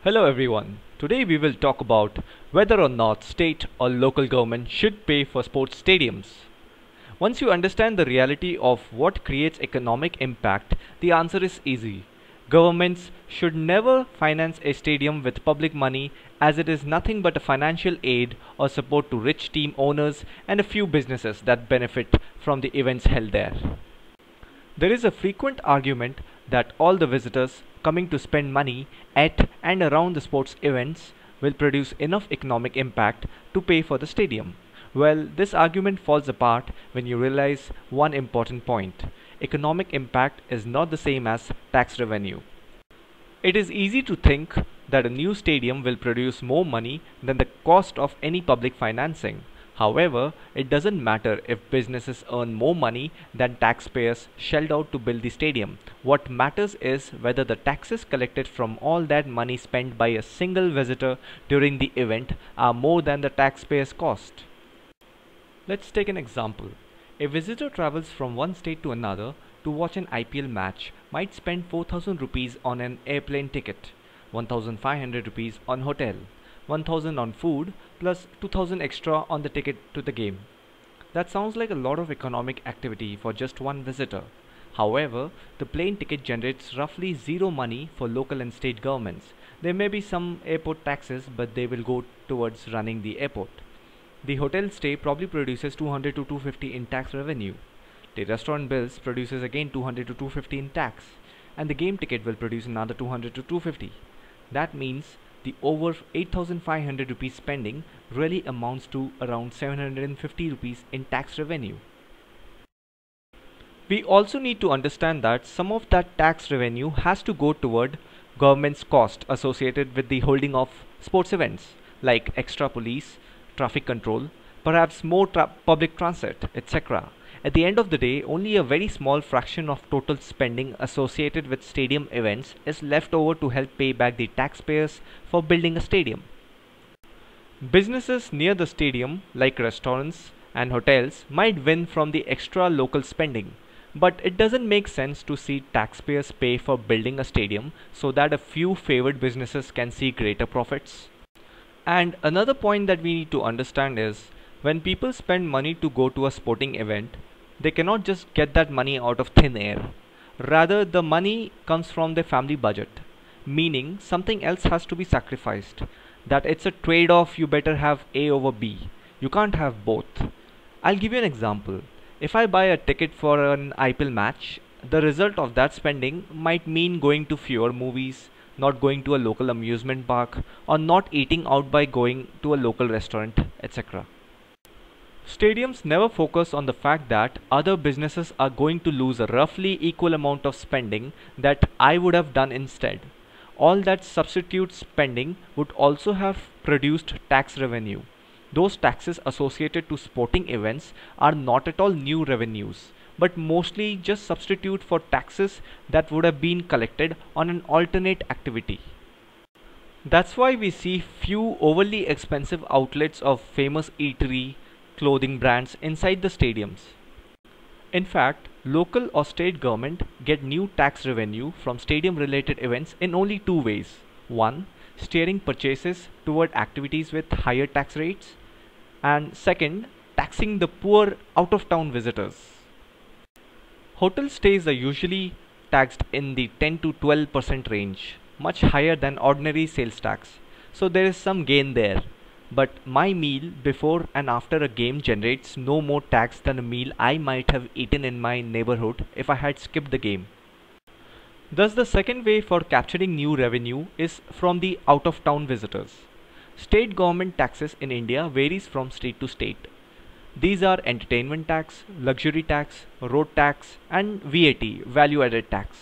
Hello everyone. Today we will talk about whether or not state or local government should pay for sports stadiums. Once you understand the reality of what creates economic impact, the answer is easy. Governments should never finance a stadium with public money as it is nothing but a financial aid or support to rich team owners and a few businesses that benefit from the events held there. There is a frequent argument that all the visitors coming to spend money at and around the sports events will produce enough economic impact to pay for the stadium. Well, this argument falls apart when you realize one important point. Economic impact is not the same as tax revenue. It is easy to think that a new stadium will produce more money than the cost of any public financing. However, it doesn't matter if businesses earn more money than taxpayers shelled out to build the stadium. What matters is whether the taxes collected from all that money spent by a single visitor during the event are more than the taxpayers' cost. Let's take an example. A visitor travels from one state to another to watch an IPL match might spend 4,000 rupees on an airplane ticket, 1,500 rupees on hotel, 1,000 on food plus 2,000 extra on the ticket to the game. That sounds like a lot of economic activity for just one visitor. However, the plane ticket generates roughly zero money for local and state governments. There may be some airport taxes, but they will go towards running the airport. The hotel stay probably produces 200 to 250 in tax revenue. The restaurant bills produces again 200 to 250 in tax, and the game ticket will produce another 200 to 250. That means the over 8,500 rupees spending really amounts to around 750 rupees in tax revenue. We also need to understand that some of that tax revenue has to go toward government's cost associated with the holding of sports events like extra police, traffic control, perhaps more public transit, etc. At the end of the day, only a very small fraction of total spending associated with stadium events is left over to help pay back the taxpayers for building a stadium. Businesses near the stadium, like restaurants and hotels, might win from the extra local spending, but it doesn't make sense to see taxpayers pay for building a stadium so that a few favored businesses can see greater profits. And another point that we need to understand is when people spend money to go to a sporting event, they cannot just get that money out of thin air. Rather, the money comes from their family budget, meaning something else has to be sacrificed. That it's a trade-off. You better have A over B. You can't have both. I'll give you an example. If I buy a ticket for an IPL match, the result of that spending might mean going to fewer movies, not going to a local amusement park, or not eating out by going to a local restaurant, etc. Stadiums never focus on the fact that other businesses are going to lose a roughly equal amount of spending that I would have done instead. All that substitute spending would also have produced tax revenue. Those taxes associated to sporting events are not at all new revenues, but mostly just substitute for taxes that would have been collected on an alternate activity. That's why we see few overly expensive outlets of famous eatery, clothing brands inside the stadiums. In fact, local or state government get new tax revenue from stadium related events in only two ways. One, steering purchases toward activities with higher tax rates, and second, taxing the poor out of town visitors. Hotel stays are usually taxed in the 10 to 12% range, much higher than ordinary sales tax. So there is some gain there. But my meal before and after a game generates no more tax than a meal I might have eaten in my neighborhood if I had skipped the game. Thus the second way for capturing new revenue is from the out of town visitors. State government taxes in India varies from state to state. These are entertainment tax, luxury tax, road tax, and VAT, value added tax.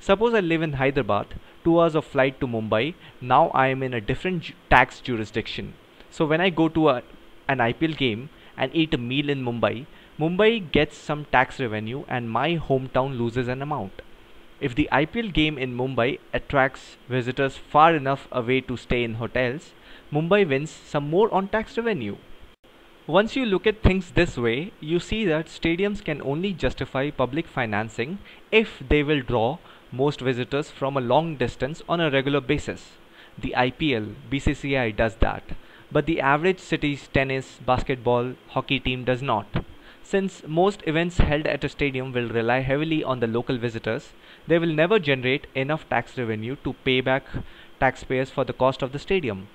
Suppose I live in Hyderabad, 2 hours of flight to Mumbai, now I am in a different tax jurisdiction. So when I go to an IPL game and eat a meal in Mumbai, Mumbai gets some tax revenue and my hometown loses an amount. If the IPL game in Mumbai attracts visitors far enough away to stay in hotels, Mumbai wins some more on tax revenue. Once you look at things this way, you see that stadiums can only justify public financing if they will draw most visitors from a long distance on a regular basis. The IPL, BCCI does that. But the average city's tennis, basketball, hockey team does not. Since most events held at a stadium will rely heavily on the local visitors, they will never generate enough tax revenue to pay back taxpayers for the cost of the stadium.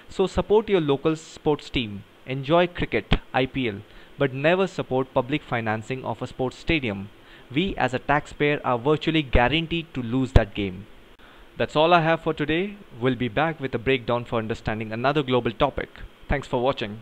So support your local sports team, enjoy cricket, IPL, but never support public financing of a sports stadium. We as a taxpayer are virtually guaranteed to lose that game. That's all I have for today. We'll be back with a breakdown for understanding another global topic. Thanks for watching.